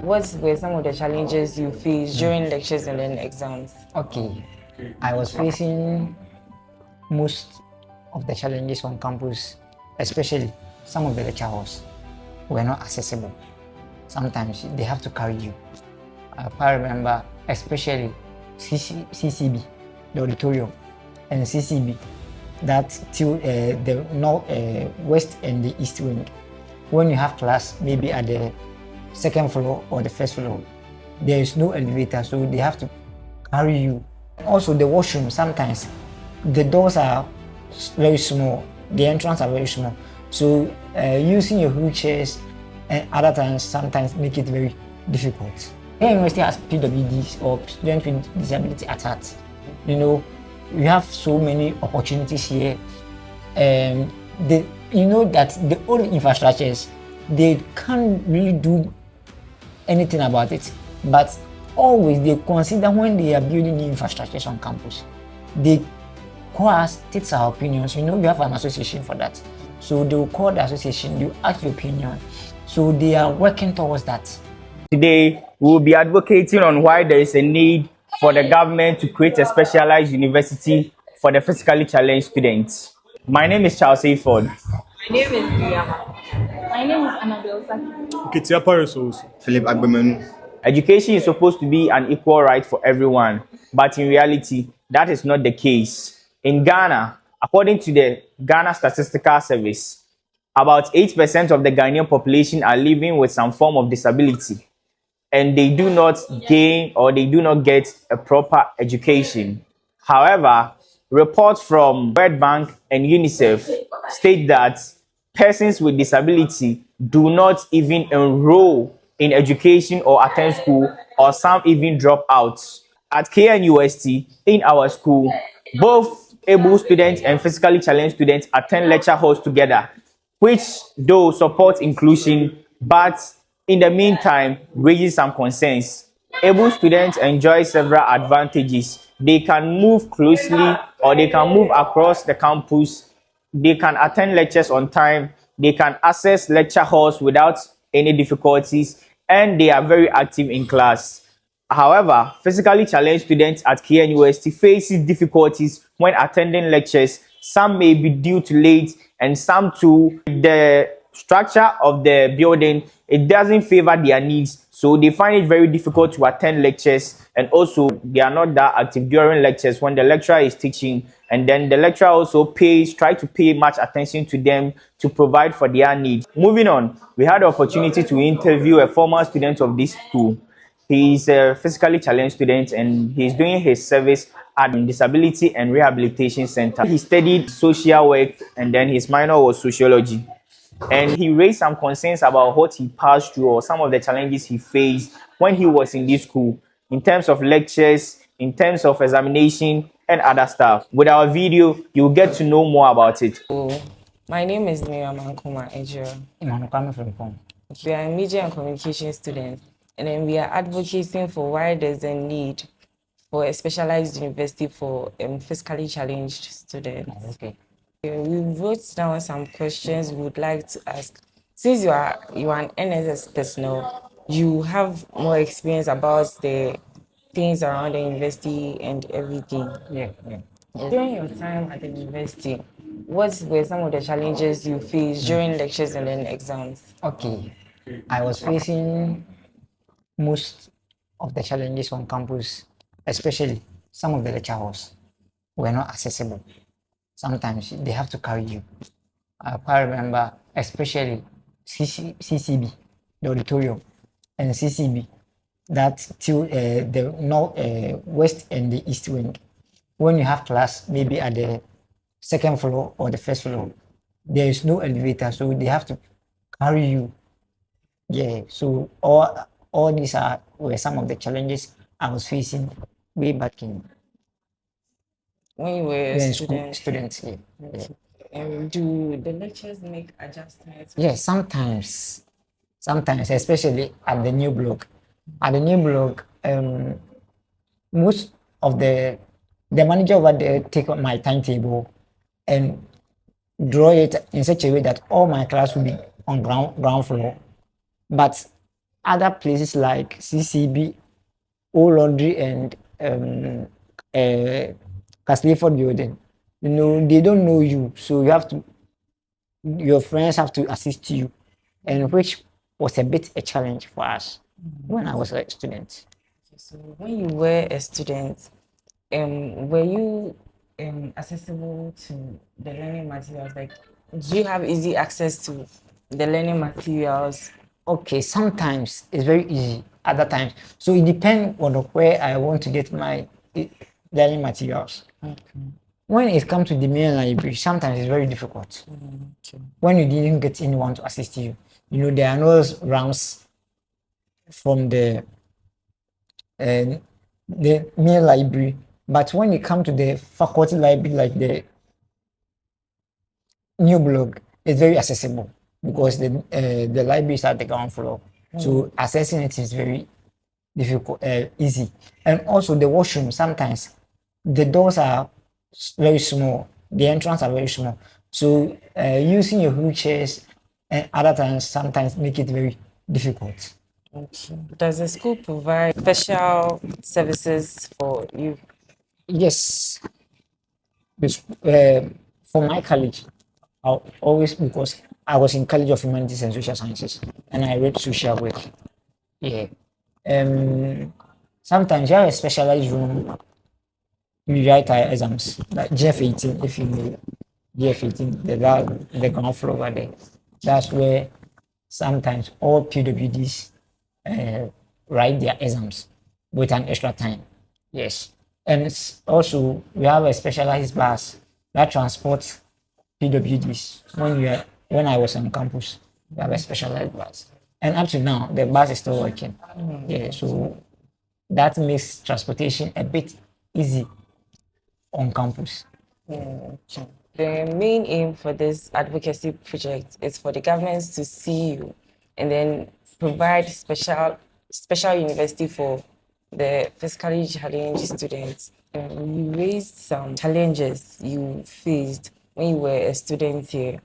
What were some of the challenges you faced during lectures and then exams? Okay, I was facing most of the challenges on campus, especially some of the lecture halls were not accessible. Sometimes they have to carry you. I remember, especially CCB, the auditorium, and CCB, that till the north, west and the east wing. When you have class, maybe at the second floor or the first floor, there is no elevator, so they have to carry you. Also, the washroom, sometimes the doors are very small, the entrance are very small, so using your wheelchairs and other times sometimes make it very difficult. The university has PWDs or students with disability at heart. You know, we have so many opportunities here. You know that the old infrastructures, they can't really do anything about it, but always they consider when they are building new infrastructures on campus, they call us, takes our opinions. You know, we have an association for that, so they will call the association, you ask your opinion, so they are working towards that. Today, we will be advocating on why there is a need for the government to create a specialized university for the physically challenged students. My name is Charles Aford. My name is Diama. My name is Annabelle Saki. Kitia Paris also. Philip Agbemen. Education is supposed to be an equal right for everyone, but in reality, that is not the case. In Ghana, according to the Ghana Statistical Service, about 8% of the Ghanaian population are living with some form of disability, and they do not gain or they do not get a proper education. However, reports from World Bank and UNICEF state that persons with disability do not even enroll in education or attend school, or some even drop out. At KNUST, in our school, both able students and physically challenged students attend lecture halls together, which though support inclusion, but in the meantime raises some concerns. Able students enjoy several advantages. They can move closely or they can move across the campus. They can attend lectures on time. They can access lecture halls without any difficulties, and they are very active in class. However, physically challenged students at KNUST faces difficulties when attending lectures. Some may be due to late, and some to the structure of the building. It doesn't favor their needs, so they find it very difficult to attend lectures, and also they are not that active during lectures when the lecturer is teaching, and then the lecturer also try to pay much attention to them to provide for their needs. Moving on, we had the opportunity to interview a former student of this school. He's a physically challenged student and he's doing his service at Disability and Rehabilitation Center. He studied social work and then his minor was sociology. And he raised some concerns about what he passed through or some of the challenges he faced when he was in this school in terms of lectures, in terms of examination, and other stuff. With our video, you'll get to know more about it. My name is Miriam Ankuma Ejira. We are a media and communication students, and then we are advocating for why there's a need for a specialized university for physically challenged students. Okay. We wrote down some questions we would like to ask. Since you are an NSS personnel, you have more experience about the things around the university and everything. Yeah. During your time at the university, what were some of the challenges you faced during lectures and then exams? Okay, I was facing most of the challenges on campus, especially some of the lecture halls were not accessible. Sometimes they have to carry you. I remember, especially CCB, the auditorium, and CCB, that till the north, west and the east wing. When you have class, maybe at the second floor or the first floor, there is no elevator, so they have to carry you. Yeah, so all these were some of the challenges I was facing way back in When you were a when student, students. Yeah. do the lectures make adjustments? Yeah, sometimes, especially at the new block. At the new block, most of the manager over there take on my timetable and draw it in such a way that all my class will be on ground floor. But other places like CCB, O Laundry, and Castleford Building, they don't know you, so your friends have to assist you, and which was a bit a challenge for us when I was a student. So when you were a student, were you accessible to the learning materials? Like, do you have easy access to the learning materials? Okay, sometimes it's very easy, other times. So it depends on where I want to get my learning materials. When it comes to the main library, sometimes it's very difficult. When you didn't get anyone to assist you, there are no rounds from the main library. But when it comes to the faculty library, like the new block, it's very accessible because the library is at the ground floor. So accessing it is very difficult, easy. And also the washroom, sometimes the doors are very small, the entrance are very small. So using your wheelchairs and other times sometimes make it very difficult. Does the school provide special services for you? Yes, for my college, I always, because I was in College of Humanities and Social Sciences and I read social work. Yeah. Sometimes you have a specialized room, we write our exams, like GF18, if you know GF18, the ground floor over there. That's where sometimes all PWDs write their exams with an extra time. Yes. And it's also, we have a specialized bus that transports PWDs. When I was on campus, we have a specialized bus. And up to now, the bus is still working. Yeah, so that makes transportation a bit easy on campus. The main aim for this advocacy project is for the governments to see you and then provide special university for the physically challenged students. You raised some challenges you faced when you were a student here,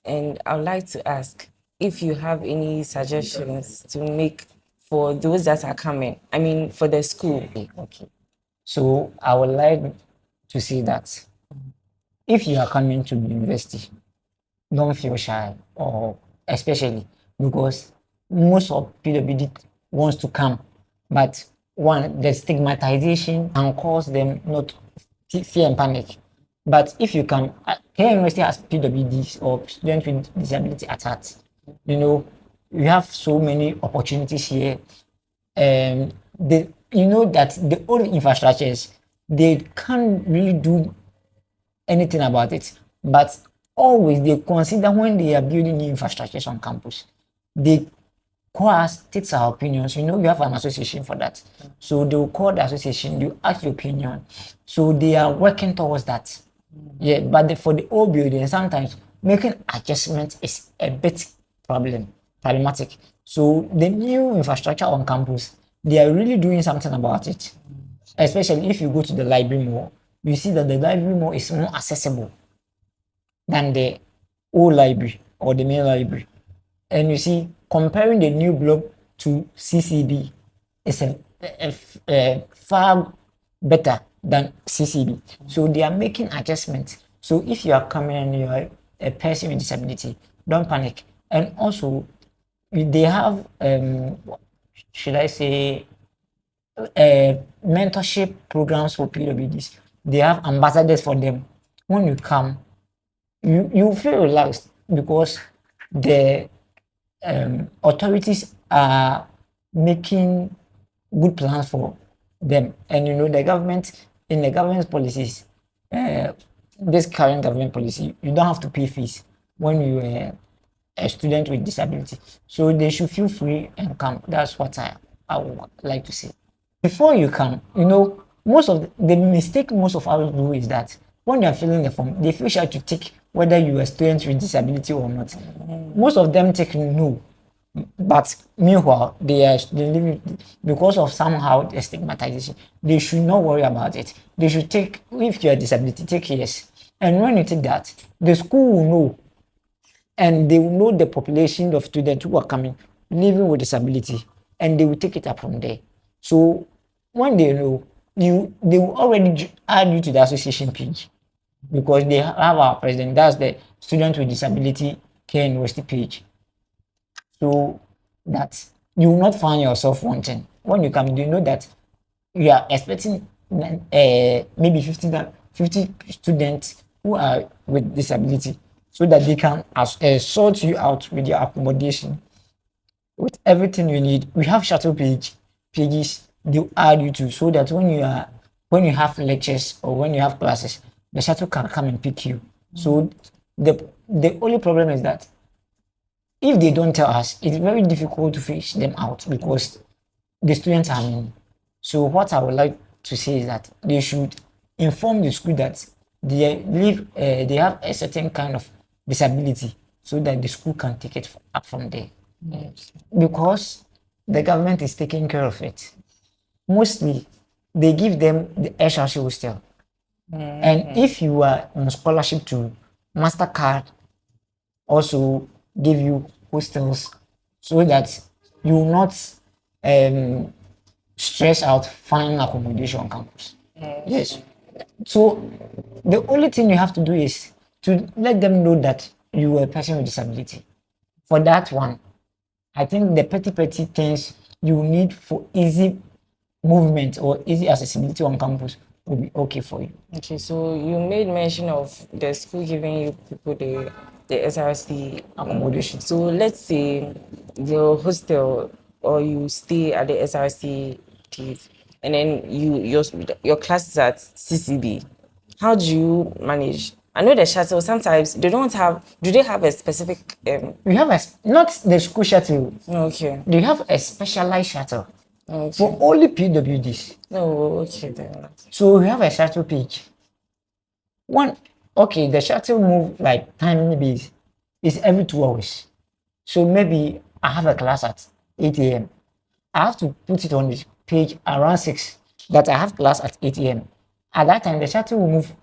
and I would like to ask if you have any suggestions to make for those that are coming. I mean, for the school. Okay. So I would like to say that if you are coming to the university, don't feel shy, or especially because most of PWD wants to come, but one, the stigmatization can cause them not fear and panic. But if you come, Kenya University has PWDs or students with disability at heart. We have so many opportunities here. That the old infrastructures, they can't really do anything about it, but always they consider when they are building new infrastructures on campus, they call us, takes our opinions. You have an association for that, so they will call the association, you ask your opinion, so they are working towards that. Yeah, but for the old building, sometimes making adjustments is a bit problematic. So the new infrastructure on campus, they are really doing something about it. Especially if you go to the library more, you see that the library more is more accessible than the old library or the main library. And you see, comparing the new block to CCB is a far better than CCB. So they are making adjustments. So if you are coming and you are a person with disability, don't panic. And also, they have, should I say, mentorship programs for PWDs. They have ambassadors for them. When you come, you feel relaxed because the authorities are making good plans for them. And the government, in the government's policies, this current government policy, you don't have to pay fees when you are a student with disability. So they should feel free and come. That's what I would like to say. Before you come, most of the mistake most of us do is that when you are filling the form, they feel shy to take whether you are a student with disability or not. Most of them take no, but meanwhile they live because of somehow the stigmatization. They should not worry about it. They should take, if you are disability, take yes. And when you take that, the school will know, and they will know the population of students who are coming living with disability, and they will take it up from there. So when they know they will already add you to the association page because they have our president. That's the Student with Disability Care University page. So that you will not find yourself wanting. When you come, you know that you are expecting maybe 50 students who are with disability so that they can sort you out with your accommodation, with everything you need. We have shuttle pages they add you to so that when you have lectures or when you have classes, the shuttle can come and pick you. So the only problem is that if they don't tell us, it's very difficult to fish them out because the students are many. So what I would like to say is that they should inform the school that they have a certain kind of disability so that the school can take it up from there. Yes. Because the government is taking care of it. Mostly, they give them the HRC hostel. And if you are on scholarship to MasterCard, also give you hostels so that you will not stress out finding accommodation on campus. Yes. So the only thing you have to do is to let them know that you are a person with disability. For that one, I think the petty things you need for easy movement or easy accessibility on campus will be okay for you. Okay, so you made mention of the school giving you people the SRC Accommodation. So let's say your hostel or you stay at the SRC place, and then your class is at CCB. How do you manage? I know the shuttle sometimes they don't have. Do they have a specific? We have not the school shuttle. Okay. They have a specialized shuttle Okay. for only PWDs. Oh, okay then. So we have a shuttle page. The shuttle move like timing base is every 2 hours. So maybe I have a class at 8 a.m. I have to put it on this page around 6 that I have class at 8 a.m. At that time, the shuttle will move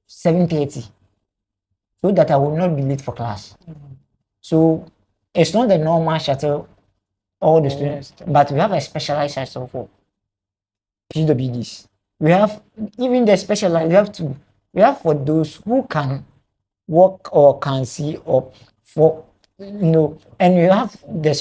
7:30 so that I will not be late for class. So it's not the normal shuttle, all the students, but we have a specialized shuttle for PWDs. We have even the specialized, we have for those who can walk or can see or for, and we have the